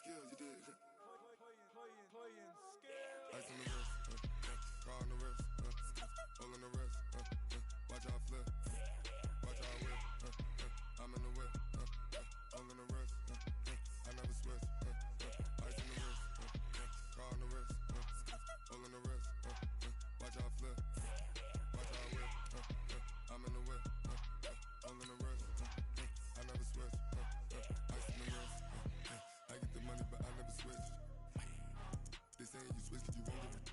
skills, you did. Playing skills. Ice on the wrist, car on the wrist, hole in the wrist, watch how I flip, watch how I whip, I'm in the whip, hole in the wrist, I never switch, ice on the wrist, car on the wrist, hole in the wrist, watch how I flip, watch how I whip, I'm in the whip, hole in the wrist, I never switch, ice on the wrist, I get the money but I never switch. They saying you switch cause you won't get it.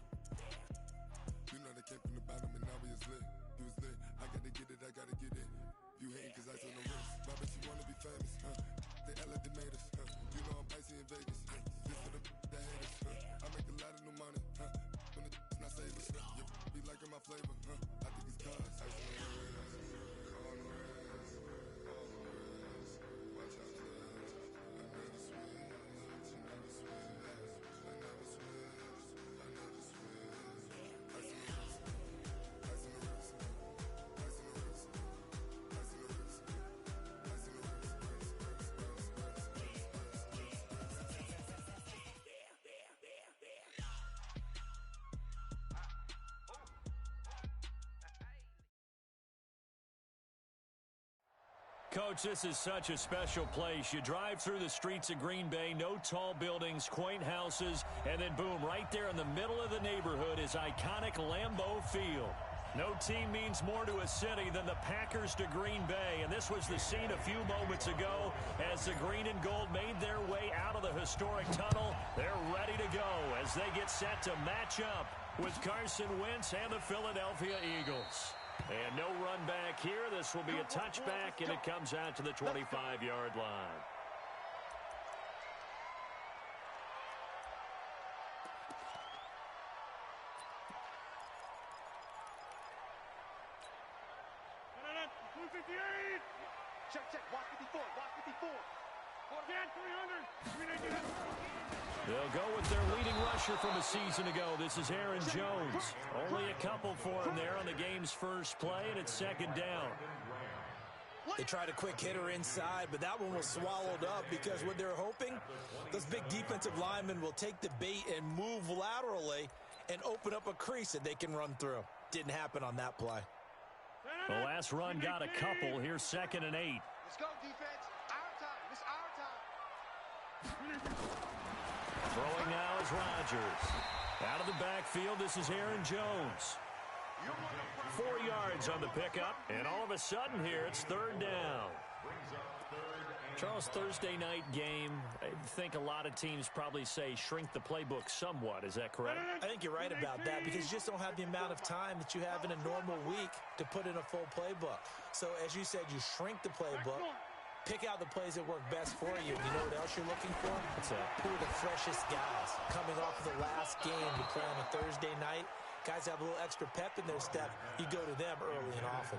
You know they came from the bottom and now we is lit. You was lit, I gotta get it, I gotta get it. You hating cause ice on the wrist. But I bet you wanna be famous, They act like they made us, You know I'm icy in Vegas, This for the that hate us, I make a lot of new money, When the not save us, You be liking my flavor, I think it's cause ice on the wrist, on the wrist, on the wrist. Watch out for this, I never switch, you never switch. I never switch, I never switch. Ice on the wrist, ice on the wrist, ice on the wrist, ice on the wrist, ice on the wrist, Coach, this is such a special place. You drive through the streets of Green Bay, no tall buildings, quaint houses, and then boom, right there in the middle of the neighborhood is iconic Lambeau Field. No team means more to a city than the Packers to Green Bay, and this was the scene a few moments ago as the green and gold made their way out of the historic tunnel. They're ready to go as they get set to match up with Carson Wentz and the Philadelphia Eagles. And no run back here. This will be a touchback, and it comes out to the 25-yard line. Check. Watch 54. Again, 300. They'll go with their leading rusher from a season ago. This is Aaron Jones. Only a couple for him there on the game's first play, and it's second down. They tried a quick hitter inside, but that one was swallowed up because what they're hoping, those big defensive linemen will take the bait and move laterally and open up a crease that they can run through. Didn't happen on that play. The last run got a couple. Here's 2nd and 8. Let's go, defense. Our time. It's our time. Throwing now is Rodgers. Out of the backfield, this is Aaron Jones. 4 yards on the pickup, and all of a sudden here, it's 3rd down. Charles, Thursday night game, I think a lot of teams probably say shrink the playbook somewhat. Is that correct? I think you're right about that because you just don't have the amount of time that you have in a normal week to put in a full playbook. So, as you said, you shrink the playbook, pick out the plays that work best for you. You know what else you're looking for? Who are the freshest guys coming off of the last game to play on a Thursday night? Guys have a little extra pep in their step. You go to them early and often.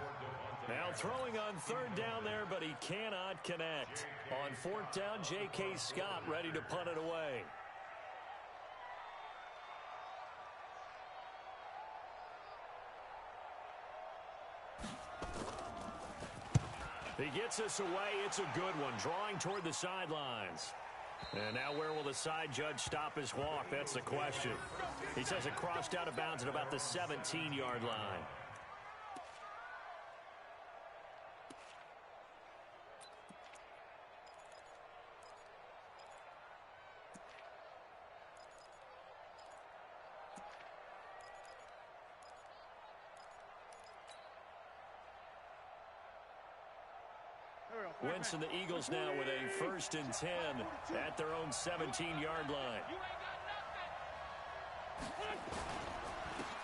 Now throwing on 3rd down there, but he cannot connect. On 4th down, J.K. Scott ready to punt it away. He gets us away. It's a good one. Drawing toward the sidelines. And now where will the side judge stop his walk? That's the question. He says it crossed out of bounds at about the 17-yard line. Wentz and the Eagles now with a 1st and 10 at their own 17-yard line.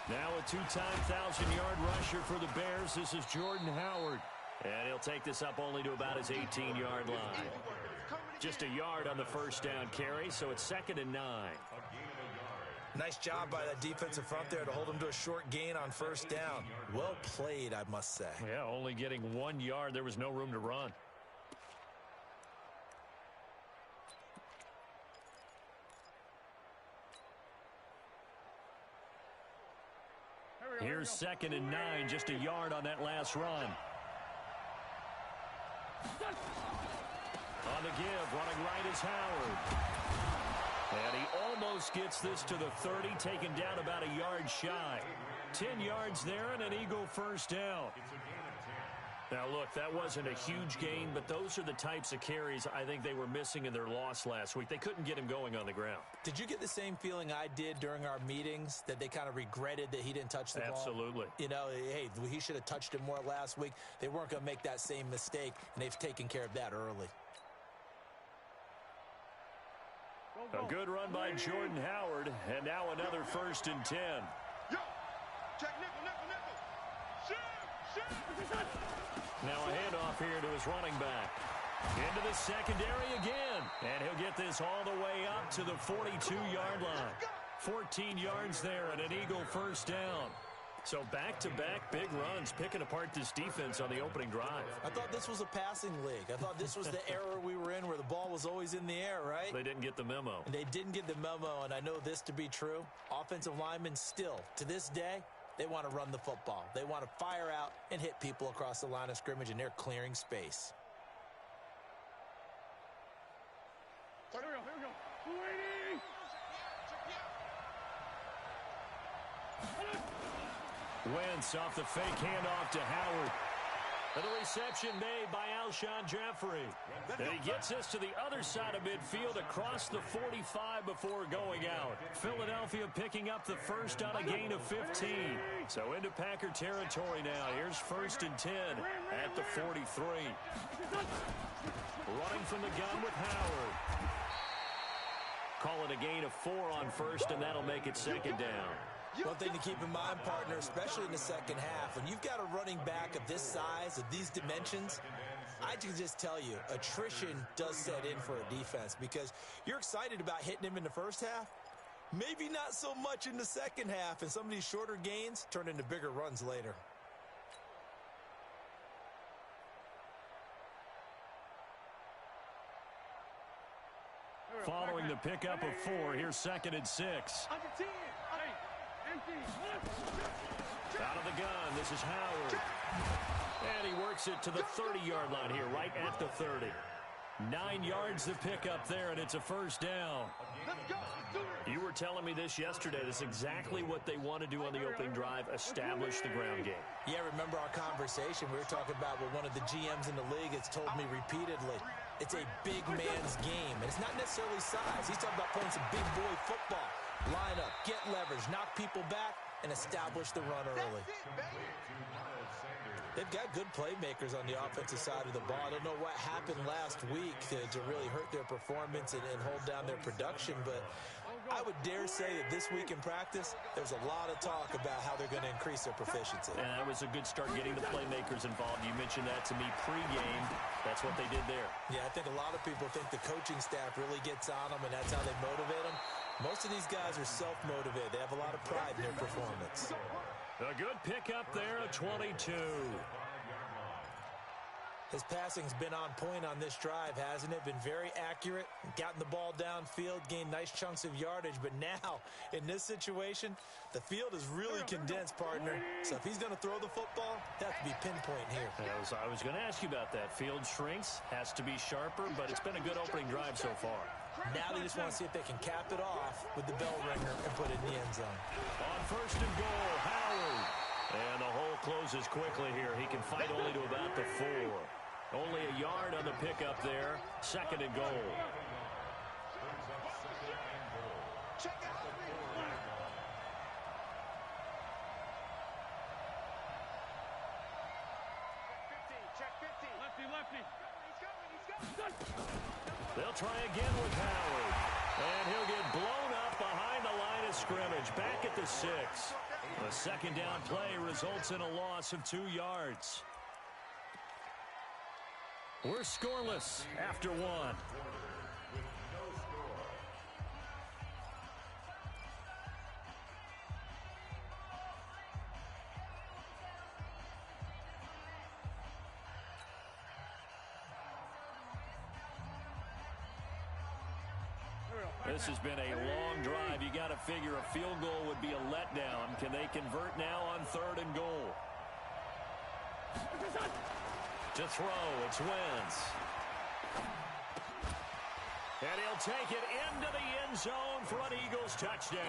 Now a 2-time 1,000-yard rusher for the Bears. This is Jordan Howard. And he'll take this up only to about his 18-yard line. Just a yard on the 1st down carry, so it's 2nd and 9. Nice job by that defensive front there to hold him to a short gain on 1st down. Well played, I must say. Yeah, only getting 1 yard. There was no room to run. Here's 2nd and 9, just a yard on that last run. On the give, running right is Howard. And he almost gets this to the 30, taken down about a yard shy. 10 yards there and an Eagle first down. Now, look, that wasn't a huge gain, but those are the types of carries I think they were missing in their loss last week. They couldn't get him going on the ground. Did you get the same feeling I did during our meetings, that they kind of regretted that he didn't touch the ball? Absolutely. You know, hey, he should have touched it more last week. They weren't going to make that same mistake, and they've taken care of that early. A good run by Jordan Howard, and now another 1st and 10. Yo, check nickel. Shoot. Now a handoff here to his running back. Into the secondary again. And he'll get this all the way up to the 42-yard line. 14 yards there and an Eagle first down. So back-to-back big runs, picking apart this defense on the opening drive. I thought this was a passing league. I thought this was the era we were in where the ball was always in the air, right? They didn't get the memo. And they didn't get the memo, and I know this to be true. Offensive linemen still, to this day, they want to run the football. They want to fire out and hit people across the line of scrimmage, and they're clearing space. Here we go. Wentz off the fake handoff to Howard. And the reception made by Alshon Jeffrey. And he gets us to the other side of midfield across the 45 before going out. Philadelphia picking up the first on a gain of 15. So into Packer territory now. Here's 1st and 10 at the 43. Running from the gun with Howard. Call it a gain of 4 on 1st, and that'll make it 2nd down. One thing to keep in mind, partner, especially in the second half, when you've got a running back of this size, of these dimensions, I can just tell you, attrition does set in for a defense because you're excited about hitting him in the first half. Maybe not so much in the second half, and some of these shorter gains turn into bigger runs later. Following the pickup of 4, here's 2nd and 6. Out of the gun, this is Howard. And he works it to the 30-yard line here, right at the 30. 9 yards to pick up there, and it's a first down. You were telling me this yesterday. This is exactly what they want to do on the opening drive, establish the ground game. Yeah, remember our conversation. We were talking about what one of the GMs in the league has told me repeatedly. It's a big man's game, and it's not necessarily size. He's talking about playing some big boy football. Line up, get leverage, knock people back, and establish the run early. They've got good playmakers on the offensive side of the ball. I don't know what happened last week to really hurt their performance and hold down their production, but I would dare say that this week in practice, there's a lot of talk about how they're going to increase their proficiency. And that was a good start getting the playmakers involved. You mentioned that to me pregame. That's what they did there. Yeah, I think a lot of people think the coaching staff really gets on them, and that's how they motivate them. Most of these guys are self-motivated. They have a lot of pride in their performance. A good pickup there, a 22. His passing's been on point on this drive, hasn't it? Been very accurate, gotten the ball downfield, gained nice chunks of yardage. But now, in this situation, the field is really condensed, partner. So if he's going to throw the football, that has to be pinpoint here. I was going to ask you about that. Field shrinks, has to be sharper, but it's been a good opening drive so far. Now they just want to see if they can cap it off with the bell ringer and put it in the end zone. On 1st and goal, Howard. And the hole closes quickly here. He can fight only to about the 4. Only a yard on the pickup there. 2nd and goal. Check out. Check 50. Lefty. He's coming. They'll try again with Howard. And he'll get blown up behind the line of scrimmage. Back at the 6. A 2nd down play results in a loss of 2 yards. We're scoreless after 1. This has been a long drive. You got to figure a field goal would be a letdown. Can they convert now on 3rd and goal? To throw, it's Wentz. And he'll take it into the end zone for an Eagles touchdown.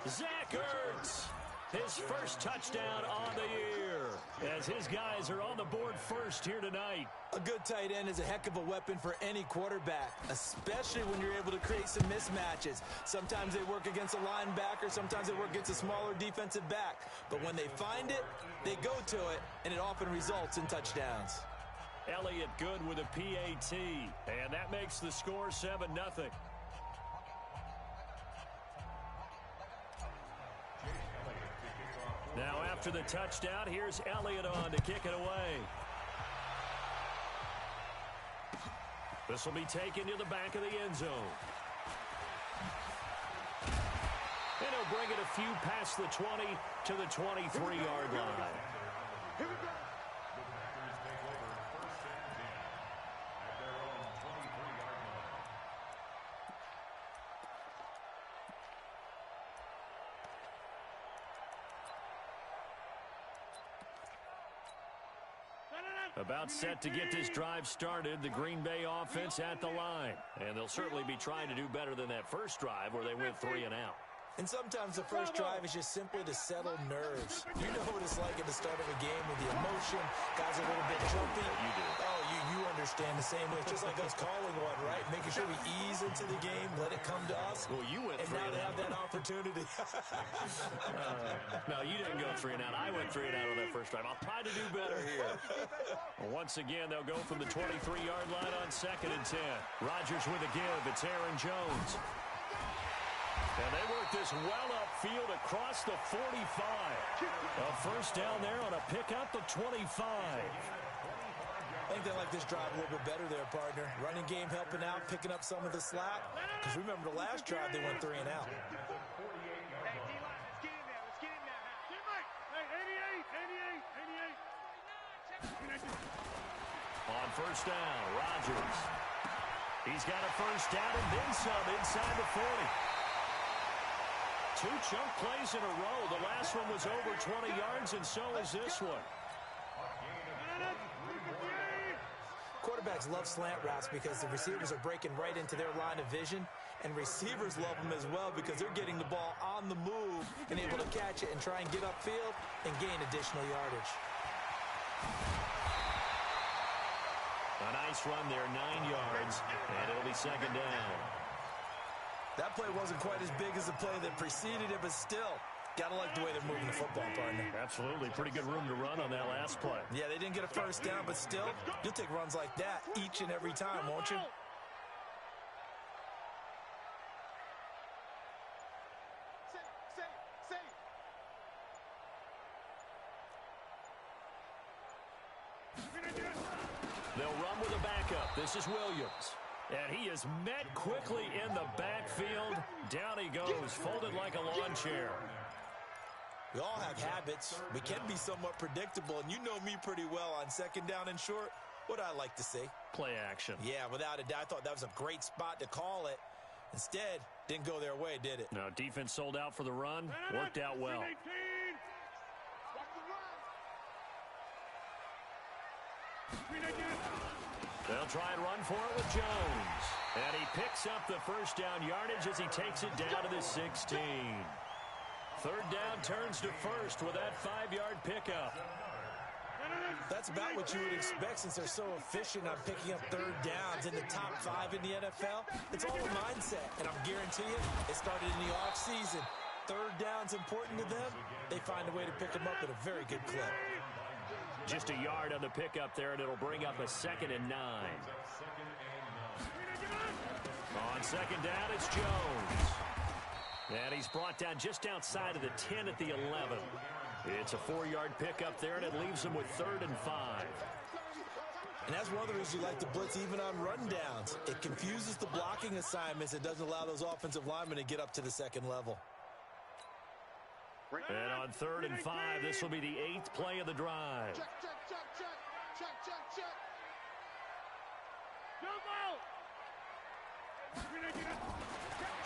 Zach Ertz, his first touchdown on the year, as his guys are on the board first here tonight. A good tight end is a heck of a weapon for any quarterback, especially when you're able to create some mismatches. Sometimes they work against a linebacker, sometimes they work against a smaller defensive back. But when they find it, they go to it, and it often results in touchdowns. Elliott good with a PAT, and that makes the score 7-0. Now after the touchdown, here's Elliott on to kick it away. This will be taken to the back of the end zone. And he'll bring it a few past the 20 to the 23-yard line. Here we go. About set to get this drive started, the Green Bay offense at the line. And they'll certainly be trying to do better than that first drive where they went 3 and out. And sometimes the first drive is just simply to settle nerves. You know what it's like at the start of a game with the emotion. Guys are a little bit jumpy. You do. Oh, you understand the same way. It's just like us calling one, right? Making sure we ease into the game, let it come to us. Well, you went 3 and now and they out. have that opportunity. No, you didn't go 3 and out. I went 3 and out on that first drive. I'll try to do better here. Well, once again, they'll go from the 23-yard line on 2nd and 10. Rodgers with a give. It's Aaron Jones. And they work this well upfield across the 45. A first down there on a pickup of 25. I think they like this drive a little bit better there, partner. Running game helping out, picking up some of the slack. Because remember the last drive, they went 3 and out. Hey, D-line, let's get in there. Let's get in there. Get Mike. Hey, 88. On first down, Rodgers. He's got a first down and then some inside the 40. 2 chunk plays in a row. The last one was over 20 yards, and so is this one. Quarterbacks love slant routes because the receivers are breaking right into their line of vision, and receivers love them as well because they're getting the ball on the move and able to catch it and try and get upfield and gain additional yardage. A nice run there, 9 yards, and it'll be 2nd down. That play wasn't quite as big as the play that preceded it, but still, gotta like the way they're moving the football, partner. Absolutely. Pretty good room to run on that last play. Yeah, they didn't get a first down, but still, you'll take runs like that each and every time, won't you? They'll run with a backup. This is Williams. And he is met quickly in the backfield. Down he goes, folded like a lawn chair. We all have habits. We can be somewhat predictable, and you know me pretty well on 2nd down and short. What do I like to say? Play action. Yeah, without a doubt, I thought that was a great spot to call it. Instead, didn't go their way, did it? No, defense sold out for the run. Worked out well. They'll try and run for it with Jones. And he picks up the first down yardage as he takes it down to the 16. 3rd down turns to first with that 5-yard pickup. That's about what you would expect since they're so efficient on picking up 3rd downs in the top 5 in the NFL. It's all a mindset, and I'm guaranteeing it started in the offseason. 3rd down's important to them. They find a way to pick them up at a very good clip. Just a yard on the pickup there, and it'll bring up a 2nd and 9. On 2nd down, it's Jones. And he's brought down just outside of the 10 at the 11. It's a 4-yard pickup there, and it leaves him with 3rd and 5. And that's one of the reasons you like to blitz even on rundowns. It confuses the blocking assignments. It doesn't allow those offensive linemen to get up to the 2nd level. And on 3rd and 5, this will be the 8th play of the drive. Check.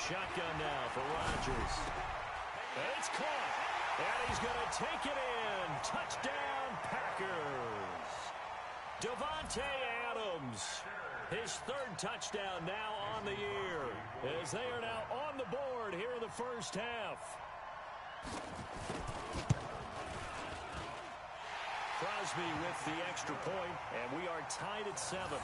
Shotgun now for Rodgers. And it's caught. And he's going to take it in. Touchdown, Packers. Davante Adams His third touchdown now on the year, as they are now on the board here in the first half. Crosby with the extra point, and we are tied at 7.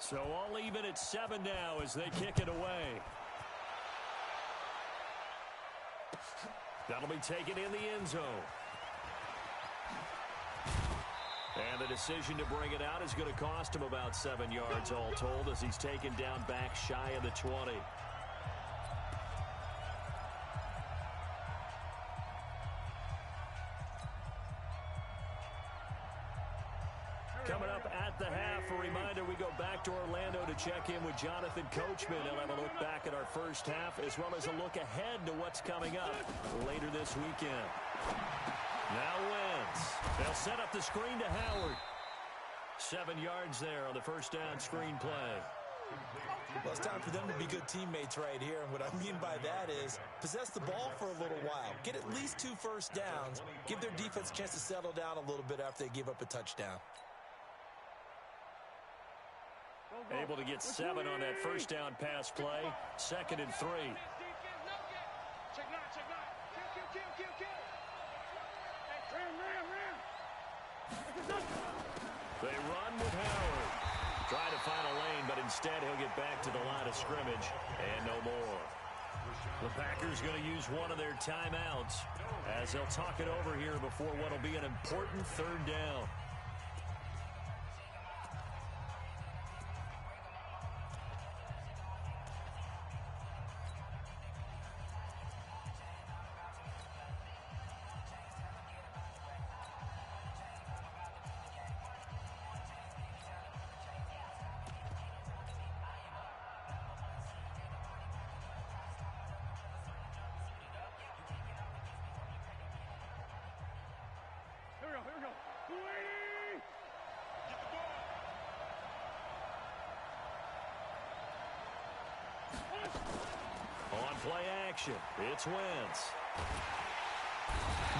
So all even at 7 now as they kick it away. That'll be taken in the end zone. And the decision to bring it out is going to cost him about 7 yards all told as he's taken down back shy of the 20. Coming up at the half, a reminder, we go back to Orlando to check in with Jonathan Coachman. He'll have a look back at our first half as well as a look ahead to what's coming up later this weekend. Now Wentz. They'll set up the screen to Howard. 7 yards there on the first down screen play. Well, it's time for them to be good teammates right here. And what I mean by that is possess the ball for a little while. Get at least 2 first downs. Give their defense a chance to settle down a little bit after they give up a touchdown. Able to get 7 on that first down pass play. 2nd and 3. They run with Howard. Trying to find a lane, but instead he'll get back to the line of scrimmage and no more. The Packers going to use one of their timeouts as they'll talk it over here before what will be an important 3rd down. On play action, it's Wentz.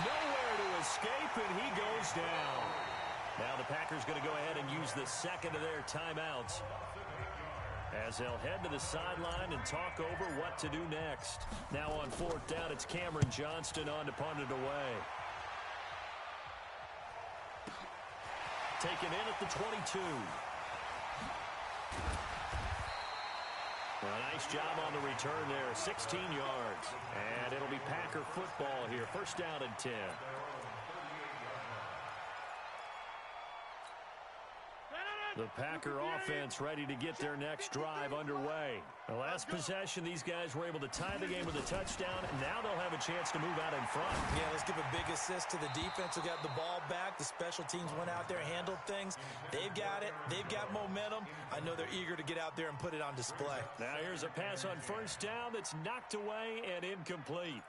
Nowhere to escape, and he goes down. Now the Packers going to go ahead and use the 2nd of their timeouts as they'll head to the sideline and talk over what to do next. Now on 4th down, it's Cameron Johnston on to punt it away. Taken in at the 22. A nice job on the return there, 16 yards. And it'll be Packer football here, 1st down and 10. The Packer offense ready to get their next drive underway. The last possession, these guys were able to tie the game with a touchdown, and now they'll have a chance to move out in front. Yeah, let's give a big assist to the defense who got the ball back. The special teams went out there, handled things. They've got it. They've got momentum. I know they're eager to get out there and put it on display. Now here's a pass on 1st down that's knocked away and incomplete.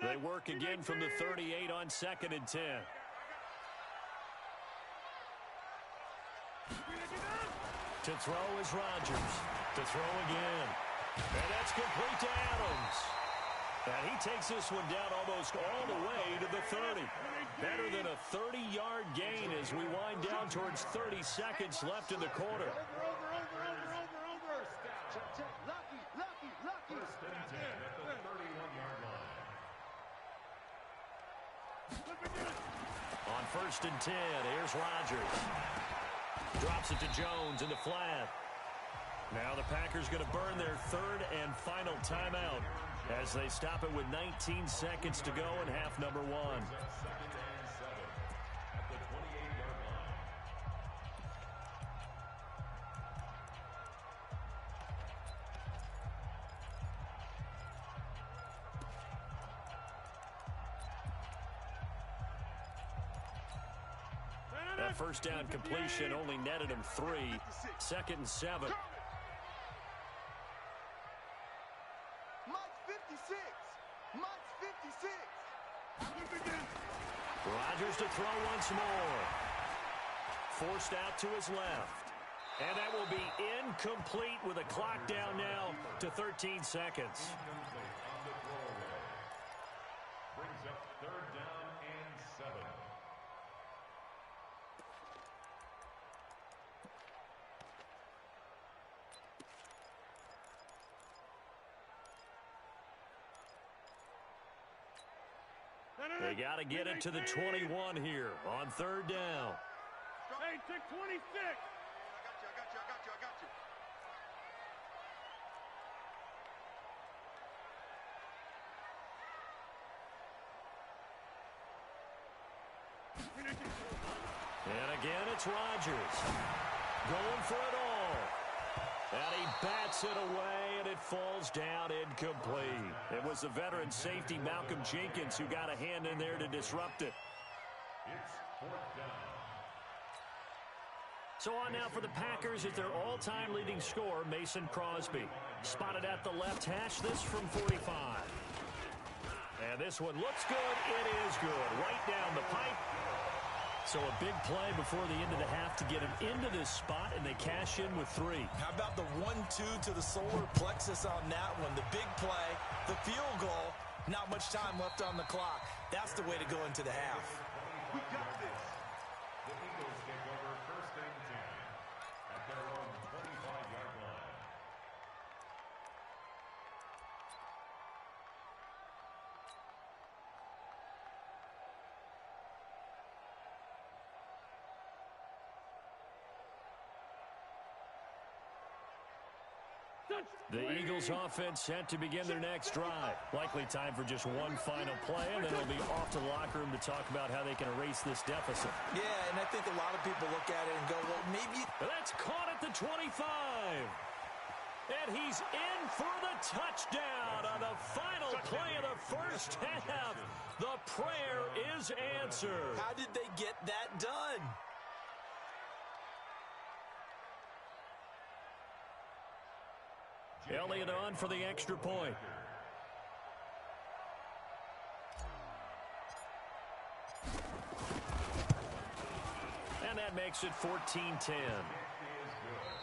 They work again from the 38 on 2nd and 10. To throw is Rodgers. To throw again. And that's complete to Adams. And he takes this one down almost all the way to the 30. Better than a 30-yard gain as we wind down towards 30 seconds left in the quarter. On 1st and 10, here's Rodgers. Drops it to Jones in the flat. Now the Packers going to burn their 3rd and final timeout as they stop it with 19 seconds to go in half number 1. that first down completion only netted him 3. 2nd and 7. Mike's 56. Mike's 56. Rodgers to throw once more. Forced out to his left. And that will be incomplete with a clock down now to 13 seconds. Brings up 3rd down and 7. They got to get it to the 21 here on 3rd down. Hey, take 26. I got you. And again, it's Rodgers. Going for it all. And he bats it away, and it falls down incomplete. It was the veteran safety, Malcolm Jenkins, who got a hand in there to disrupt it. It's 4th down. So on now for the Packers is their all-time leading scorer, Mason Crosby. Spotted at the left hash, this from 45. And this one looks good. It is good. Right down the pipe. So a big play before the end of the half to get him into this spot, and they cash in with 3. How about the 1-2 to the solar plexus on that one? The big play, the field goal, not much time left on the clock. That's the way to go into the half. We got this. The Eagles take over 1st and 10 at their own 25-yard line. The Eagles offense set to begin their next drive. Likely time for just one final play, and then they'll be off to the locker room to talk about how they can erase this deficit. Yeah, and I think a lot of people look at it and go, well, maybe. That's caught at the 25. And he's in for the touchdown on the final play of the first half. The prayer is answered. How did they get that done? Elliott on for the extra point. And that makes it 14-10.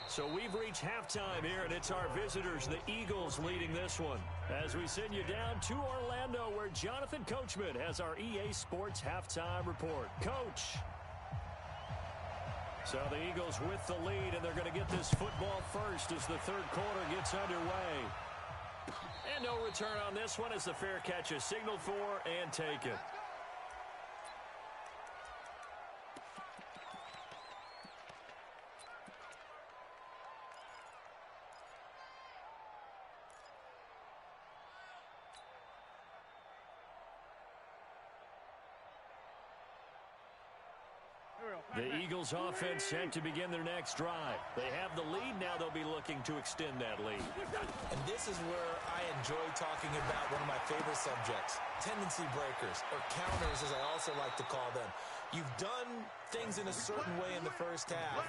So we've reached halftime here, and it's our visitors, the Eagles, leading this one. As we send you down to Orlando, where Jonathan Coachman has our EA Sports halftime report. Coach. So the Eagles with the lead, and they're going to get this football first as the 3rd quarter gets underway. And no return on this one as the fair catch is signaled for and taken. The Eagles offense set to begin their next drive. They have the lead. Now they'll be looking to extend that lead. And this is where I enjoy talking about one of my favorite subjects, tendency breakers, or counters as I also like to call them. You've done things in a certain way in the first half,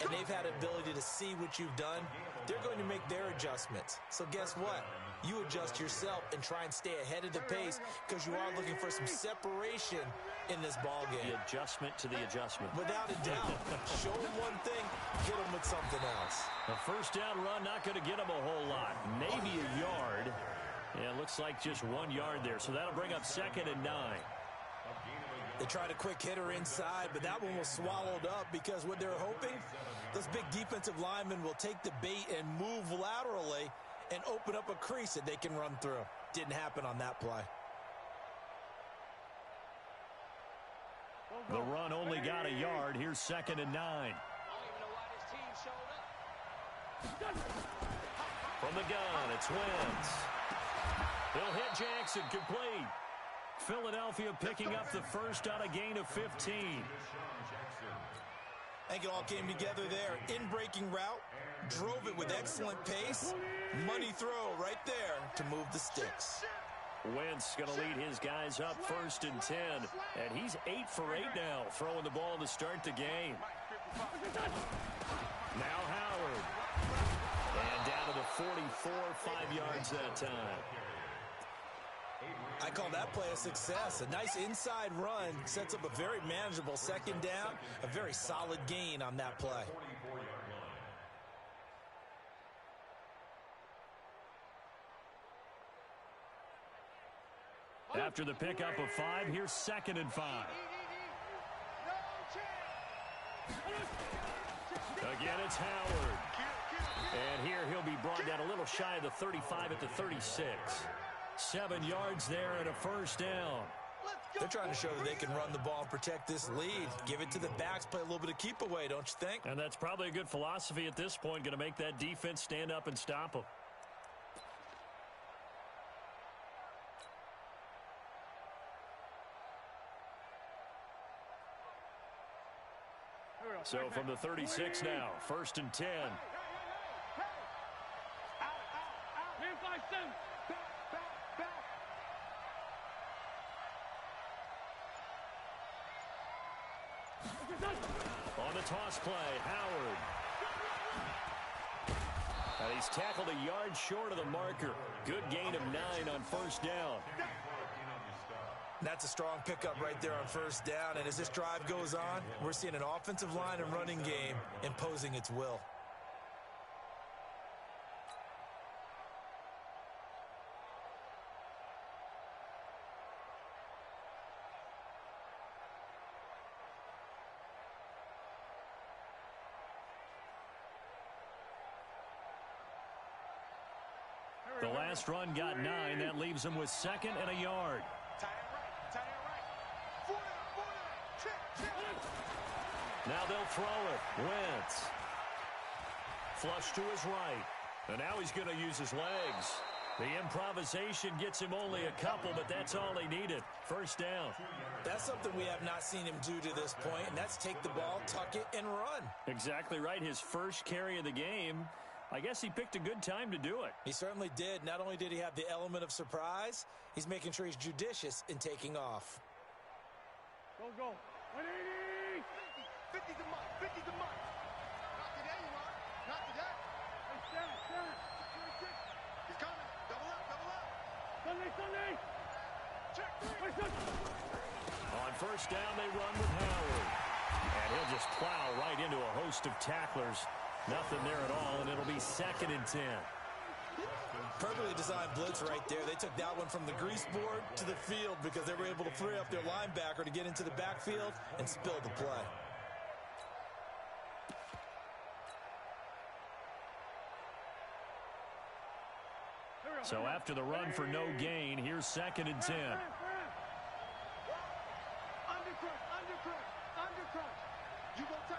and they've had ability to see what you've done. They're going to make their adjustments. So guess what? You adjust yourself and try and stay ahead of the pace because you are looking for some separation in this ball game. The adjustment to the adjustment. Without a doubt. Show them one thing, hit them with something else. A first down run, not going to get them a whole lot. Maybe a yard. Yeah, it looks like just 1 yard there. So that'll bring up 2nd and 9. They tried a quick hitter inside, but that one was swallowed up because what they're hoping, those big defensive linemen will take the bait and move laterally and open up a crease that they can run through. Didn't happen on that play. The run only got a yard. Here's 2nd and 9. From the gun, it's Wentz. He'll hit Jackson, complete. Philadelphia picking up the first on a gain of 15. I think it all came together there. In-breaking route, drove it with excellent pace. Money throw right there to move the sticks. Wentz going to lead his guys up 1st and 10. And he's 8 for 8 now, throwing the ball to start the game. Now Howard. And down to the 44, 5 yards that time. I call that play a success. A nice inside run sets up a very manageable 2nd down. A very solid gain on that play. After the pickup of 5, here's 2nd and 5. Again, it's Howard. And here he'll be brought down a little shy of the 35 at the 36. 7 yards there and a 1st down. They're trying to show that they can run the ball and protect this lead. Give it to the backs, play a little bit of keep away, don't you think? And that's probably a good philosophy at this point, going to make that defense stand up and stop them. So from the 36 now, 1st and 10. On the toss play, Howard. And he's tackled a yard short of the marker. Good gain of 9 on 1st down. That's a strong pickup right there on 1st down. And as this drive goes on, we're seeing an offensive line and running game imposing its will. The last run got 9. That leaves him with 2nd and a yard. Now they'll throw it. Wentz. Flush to his right. And now he's going to use his legs. The improvisation gets him only a couple, but that's all he needed. 1st down. That's something we have not seen him do to this point, and that's take the ball, tuck it, and run. Exactly right. His first carry of the game. I guess he picked a good time to do it. He certainly did. Not only did he have the element of surprise, he's making sure he's judicious in taking off. Go. 180! 50's a month. 50's a month. Not today, you are. Not today. Hey, stand. He's coming. Double up. Sunday. Check. On 1st down, they run with Howard. And he'll just plow right into a host of tacklers. Nothing there at all, and it'll be 2nd and 10. Perfectly designed blitz right there. They took that one from the grease board to the field because they were able to free up their linebacker to get into the backfield and spill the play. So after the run for no gain, here's 2nd and 10. Undercrush. You got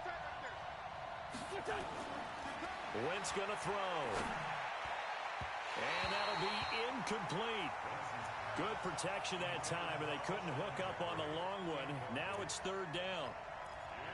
tight right there. Wentz going to throw. And that'll be incomplete. Good protection that time, and they couldn't hook up on the long one. Now it's 3rd down.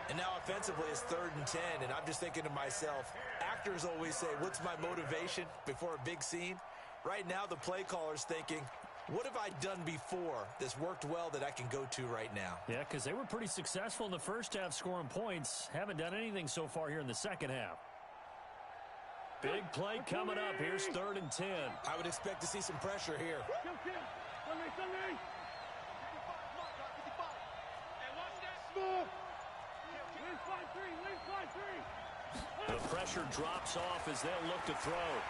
And now offensively it's 3rd and 10, and I'm just thinking to myself, actors always say, what's my motivation before a big scene? Right now the play caller's thinking, what have I done before that's worked well that I can go to right now? Yeah, because they were pretty successful in the first half scoring points. Haven't done anything so far here in the second half. Big play coming up. Here's 3rd and 10. I would expect to see some pressure here. Sunday. The pressure drops off as they'll look to throw.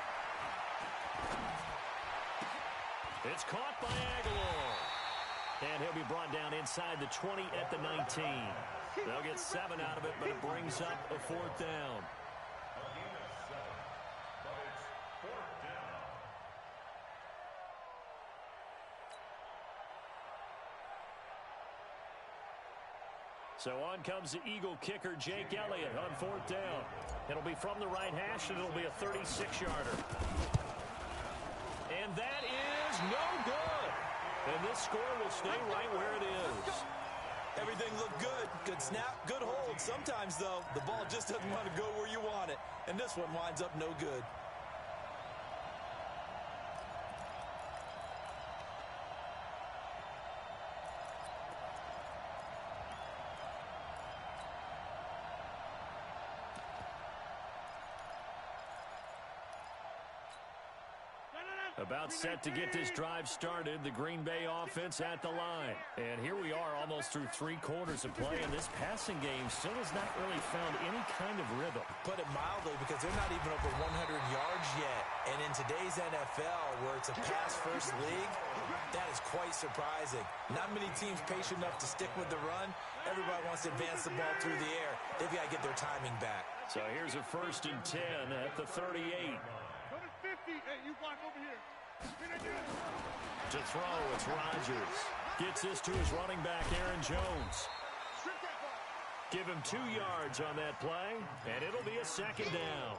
It's caught by Aguilar. And he'll be brought down inside the 20 at the 19. They'll get 7 out of it, but it brings up a 4th down. So on comes the Eagle kicker, Jake Elliott, on 4th down. It'll be from the right hash, and it'll be a 36-yarder. And that is no good. And this score will stay right where it is. Everything looked good. Good snap, good hold. Sometimes, though, the ball just doesn't want to go where you want it. And this one winds up no good. About set to get this drive started, the Green Bay offense at the line. And here we are almost through 3 quarters of play, and this passing game still has not really found any kind of rhythm. Put it mildly, because they're not even over 100 yards yet. And in today's NFL, where it's a pass-first league, that is quite surprising. Not many teams patient enough to stick with the run. Everybody wants to advance the ball through the air. They've got to get their timing back. So here's a 1st and 10 at the 38. Come at 50. Hey, you block over here. To throw, it's Rodgers. Gets this to his running back, Aaron Jones. Give him 2 yards on that play, and it'll be a 2nd down.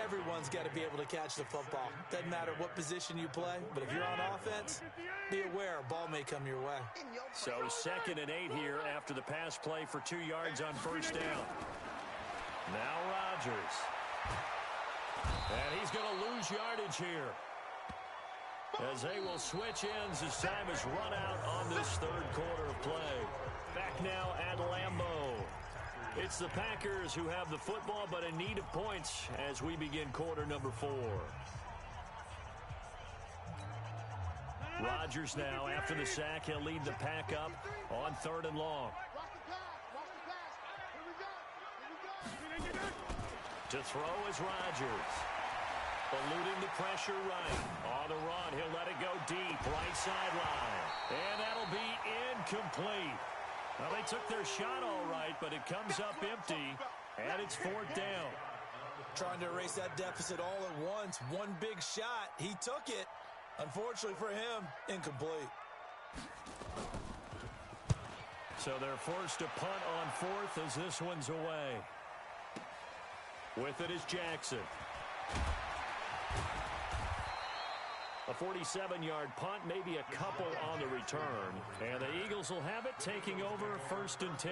Everyone's got to be able to catch the football. Doesn't matter what position you play, but if you're on offense, be aware a ball may come your way. So 2nd and 8 here after the pass play for 2 yards on 1st down. Now Rodgers. And he's going to lose yardage here, as they will switch ends as time has run out on this 3rd quarter of play. Back now at Lambeau. It's the Packers who have the football, but in need of points as we begin quarter number 4. Rodgers now, after the sack, he'll lead the pack up on 3rd and long. To throw is Rodgers. Eluding the pressure right. On the run, he'll let it go deep, right sideline. And that'll be incomplete. Well, they took their shot all right, but it comes up empty, and it's 4th down. Trying to erase that deficit all at once. One big shot. He took it. Unfortunately for him, incomplete. So they're forced to punt on 4th as this one's away. With it is Jackson. A 47-yard punt, maybe a couple on the return. And the Eagles will have it, taking over 1st and 10.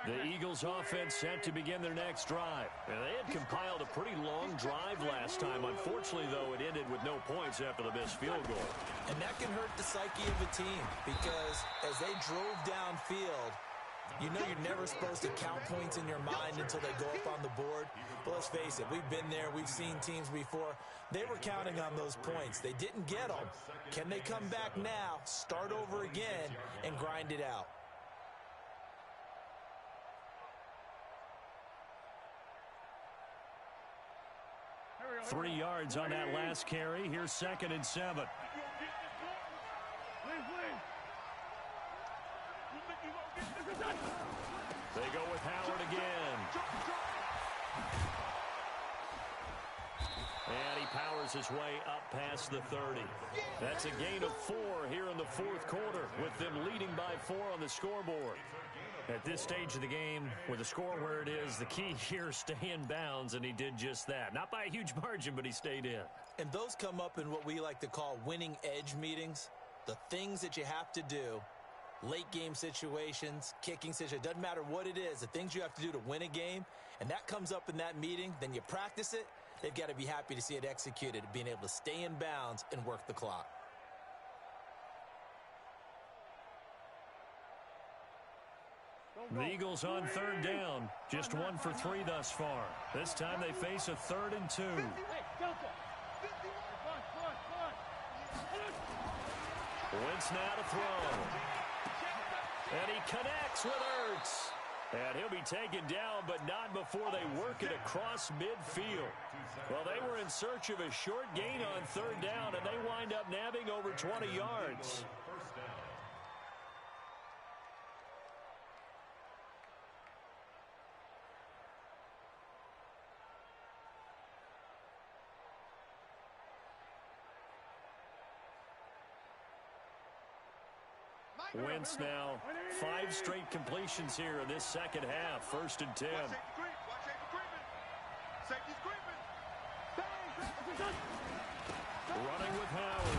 The Eagles offense set to begin their next drive. And they had compiled a pretty long drive last time. Unfortunately, though, it ended with no points after the missed field goal. And that can hurt the psyche of a team, because as they drove downfield, you know you're never supposed to count points in your mind until they go up on the board. But let's face it, we've been there. We've seen teams before. They were counting on those points. They didn't get them. Can they come back now, start over again, and grind it out? Three yards on that last carry. Here's 2nd and 7. They go with Howard again. And he powers his way up past the 30. That's a gain of 4 here in the 4th quarter, with them leading by 4 on the scoreboard. At this stage of the game, with the score where it is, the key here is stay in bounds, and he did just that. Not by a huge margin, but he stayed in. And those come up in what we like to call winning edge meetings. The things that you have to do, late game situations, kicking situations, doesn't matter what it is, the things you have to do to win a game, and that comes up in that meeting, then you practice it. They've got to be happy to see it executed, being able to stay in bounds and work the clock. The Eagles on 3rd down. Just 1 for 3 thus far. This time they face a 3rd and 2. Wentz now to throw. And he connects with Ertz. And he'll be taken down, but not before they work it across midfield. Well, they were in search of a short gain on 3rd down, and they wind up nabbing over 20 yards. Wentz now 5 straight completions here in this 2nd half. 1st and 10. Running with Howard.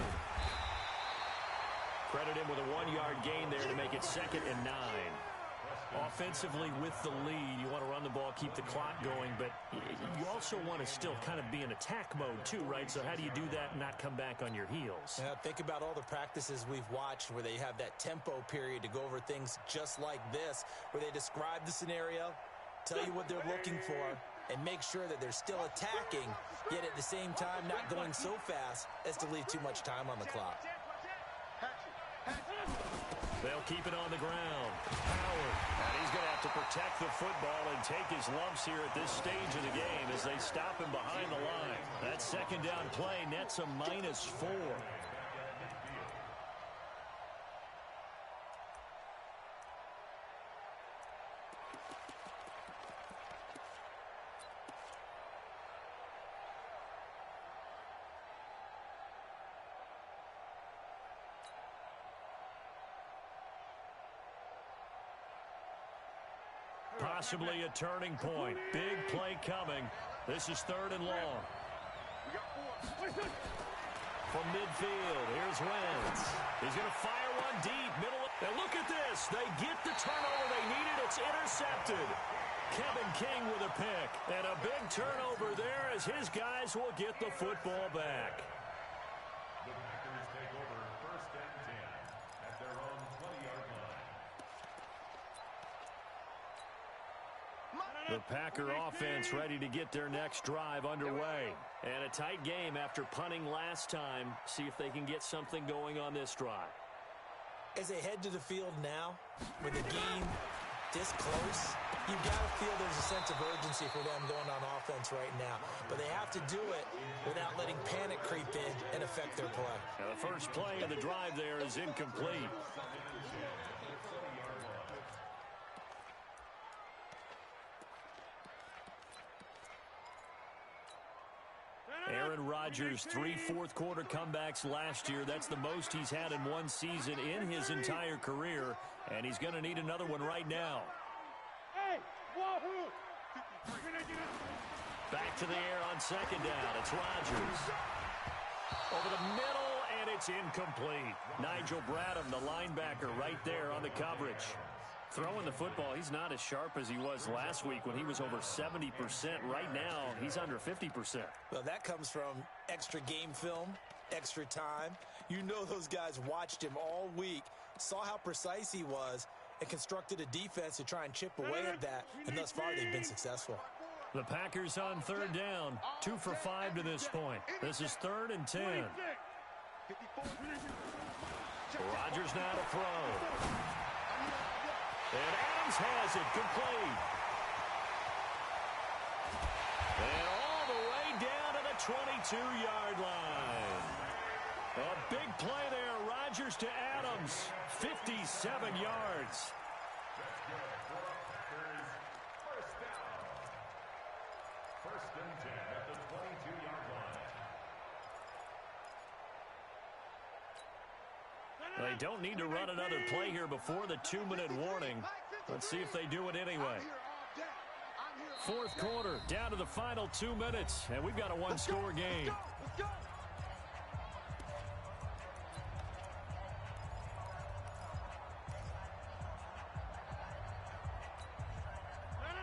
Credit him with a 1-yard gain there to make it 2nd and 9. Offensively with the lead, you want to run the ball, keep the clock going, but you also want to still kind of be in attack mode too, right? So how do you do that and not come back on your heels? Yeah, think about all the practices we've watched where they have that tempo period to go over things just like this, where they describe the scenario, tell you what they're looking for, and make sure that they're still attacking, yet at the same time not going so fast as to leave too much time on the clock. They'll keep it on the ground. Howard. And he's going to have to protect the football and take his lumps here at this stage of the game as they stop him behind the line. That second down play nets a -4. Possibly a turning point. Big play coming. This is 3rd and long. From midfield, here's Wentz. He's going to fire one deep. Middle. And look at this. They get the turnover they needed. It's intercepted. Kevin King with a pick. And a big turnover there as his guys will get the football back. The Packers take over 1st and 10 at their own 20-yard line. The Packer offense ready to get their next drive underway. And a tight game after punting last time. See if they can get something going on this drive. As they head to the field now, with the game this close, you've got to feel there's a sense of urgency for them going on offense right now. But they have to do it without letting panic creep in and affect their play. Now the first play of the drive there is incomplete. Aaron Rodgers, 3 fourth-quarter comebacks last year. That's the most he's had in one season in his entire career, and he's going to need another one right now. Hey, wahoo! Back to the air on second down. It's Rodgers. Over the middle, and it's incomplete. Nigel Bradham, the linebacker, right there on the coverage. Throwing the football, he's not as sharp as he was last week when he was over 70%. Right now, he's under 50%. Well, that comes from extra game film, extra time. You know those guys watched him all week, saw how precise he was, and constructed a defense to try and chip away at that, and thus far they've been successful. The Packers on 3rd down, 2 for 5 to this point. This is 3rd and 10. Rodgers now to throw. And Adams has it complete. And all the way down to the 22-yard line. A big play there. Rodgers to Adams. 57 yards. First and 10 at the 22-yard line. They don't need to run another play here before the 2-minute warning. Let's see if they do it anyway. 4th quarter, down to the final 2 minutes, and we've got a one-score game.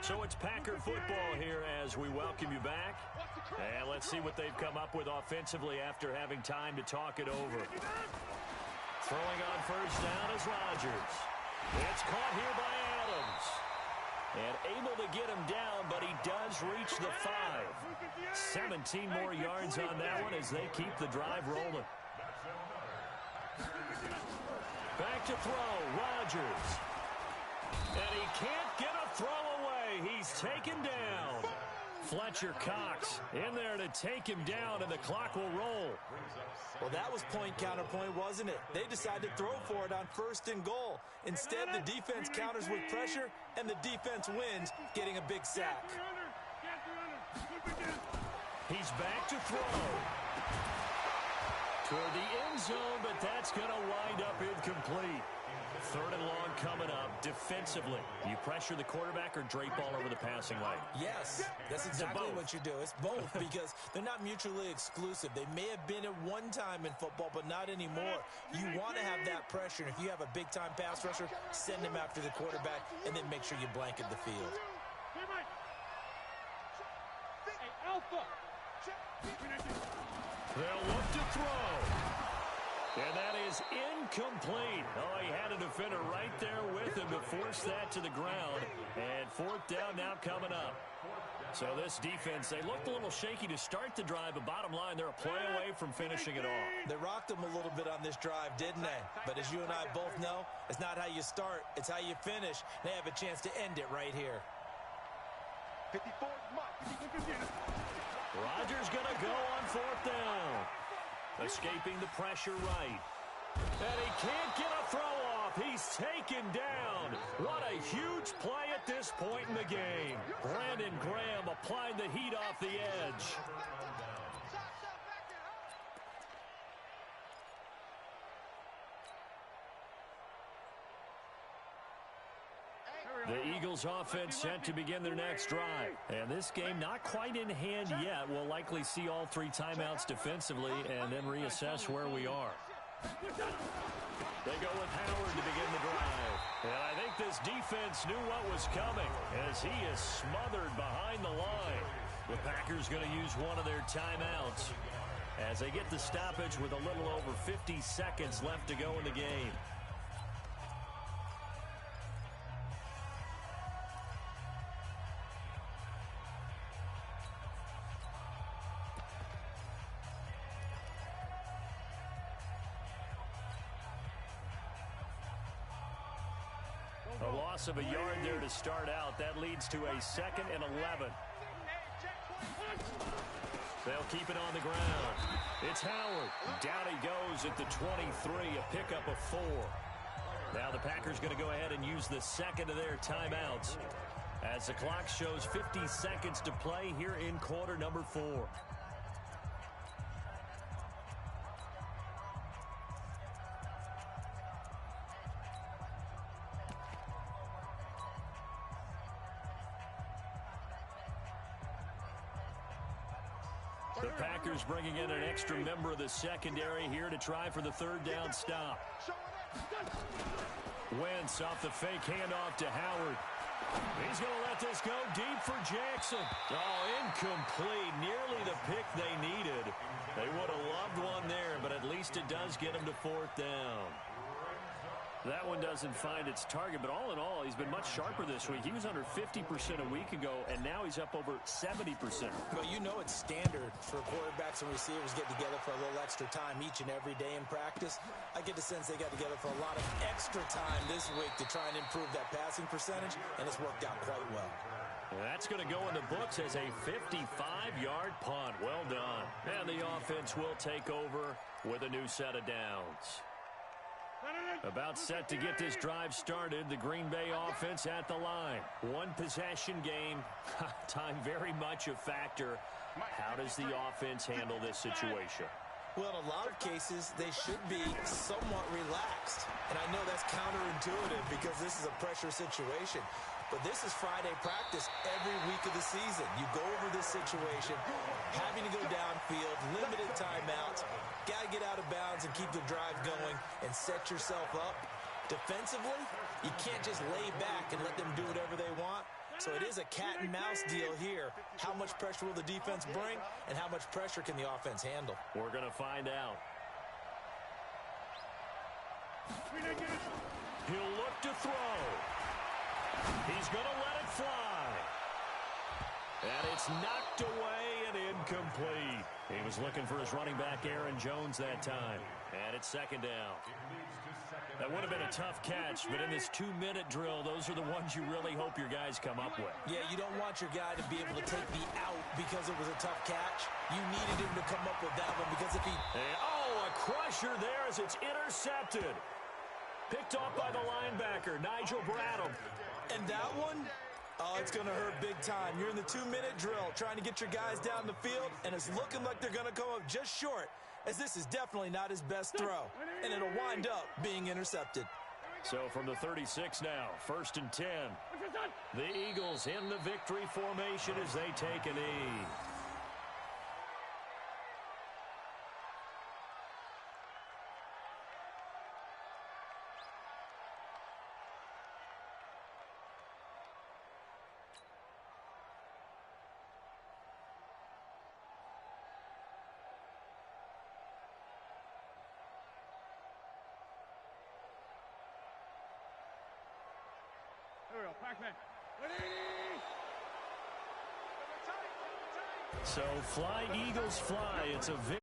So it's Packer football here as we welcome you back. And let's see what they've come up with offensively after having time to talk it over. Throwing on first down is Rodgers. It's caught here by Adams. And able to get him down, but he does reach the 5. 17 more yards on that one as they keep the drive rolling. Back to throw, Rodgers. And he can't get a throw away. He's taken down. Fletcher Cox in there to take him down, and the clock will roll. Well, that was point counterpoint, wasn't it? They decided to throw for it on 1st and goal. Instead, the defense counters with pressure, and the defense wins, getting a big sack. He's back to throw. Toward the end zone, but that's going to wind up incomplete. 3rd and long coming up. Defensively, you pressure the quarterback or drape all over the passing lane? Yes, that's exactly what you do. It's both because they're not mutually exclusive. They may have been at one time in football, but not anymore. You want to have that pressure. And if you have a big-time pass rusher, send him after the quarterback and then make sure you blanket the field. They'll look to throw. And that is incomplete. Oh, he had a defender right there with him to force that to the ground. And fourth down now coming up. So this defense, they looked a little shaky to start the drive, but bottom line, they're a play away from finishing it off. They rocked them a little bit on this drive, didn't they? But as you and I both know, it's not how you start, it's how you finish. They have a chance to end it right here. 54 Rodgers going to go on fourth down. Escaping the pressure right. And he can't get a throw off. He's taken down. What a huge play at this point in the game. Brandon Graham applied the heat off the edge. The Eagles offense set to begin their next drive. And this game not quite in hand yet. We'll likely see all three timeouts defensively and then reassess where we are. They go with Howard to begin the drive. And I think this defense knew what was coming as he is smothered behind the line. The Packers going to use one of their timeouts as they get the stoppage with a little over 50 seconds left to go in the game. A loss of a yard there to start out. That leads to a 2nd and 11. They'll keep it on the ground. It's Howard. Down he goes at the 23, a pickup of 4. Now the Packers going to go ahead and use the second of their timeouts as the clock shows 50 seconds to play here in quarter number 4. The Packers bringing in an extra member of the secondary here to try for the third down stop. Wentz off the fake handoff to Howard. He's going to let this go deep for Jackson. Oh, incomplete. Nearly the pick they needed. They would have loved one there, but at least it does get them to fourth down. That one doesn't find its target, but all in all, he's been much sharper this week. He was under 50% a week ago, and now he's up over 70%. Well, you know it's standard for quarterbacks and receivers get together for a little extra time each and every day in practice. I get the sense they got together for a lot of extra time this week to try and improve that passing percentage, and it's worked out quite well. That's going to go in the books as a 55-yard punt. Well done. And the offense will take over with a new set of downs. About set to get this drive started. The Green Bay offense at the line. One possession game. Time very much a factor. How does the offense handle this situation? Well, in a lot of cases, they should be somewhat relaxed. And I know that's counterintuitive because this is a pressure situation. But this is Friday practice every week of the season. You go over this situation, having to go downfield, limited timeouts, got to get out of bounds and keep the drive going and set yourself up. Defensively, you can't just lay back and let them do whatever they want. So it is a cat and mouse deal here. How much pressure will the defense bring, and how much pressure can the offense handle? We're going to find out. He'll look to throw. He's going to let it fly. And it's knocked away and incomplete. He was looking for his running back, Aaron Jones, that time. And it's second down. That would have been a tough catch, but in this 2-minute drill, those are the ones you really hope your guys come up with. Yeah, you don't want your guy to be able to take the out because it was a tough catch. You needed him to come up with that one because if he... Oh, a crusher there as it's intercepted. Picked off by the linebacker, Nigel Bradham. And that one, oh, it's going to hurt big time. You're in the 2-minute drill trying to get your guys down the field, and it's looking like they're going to come up just short, as this is definitely not his best throw, and it'll wind up being intercepted. So from the 36 now, 1st and 10. The Eagles in the victory formation as they take a knee. Here we go, Pac-Man. So fly, Eagles fly. It's a victory.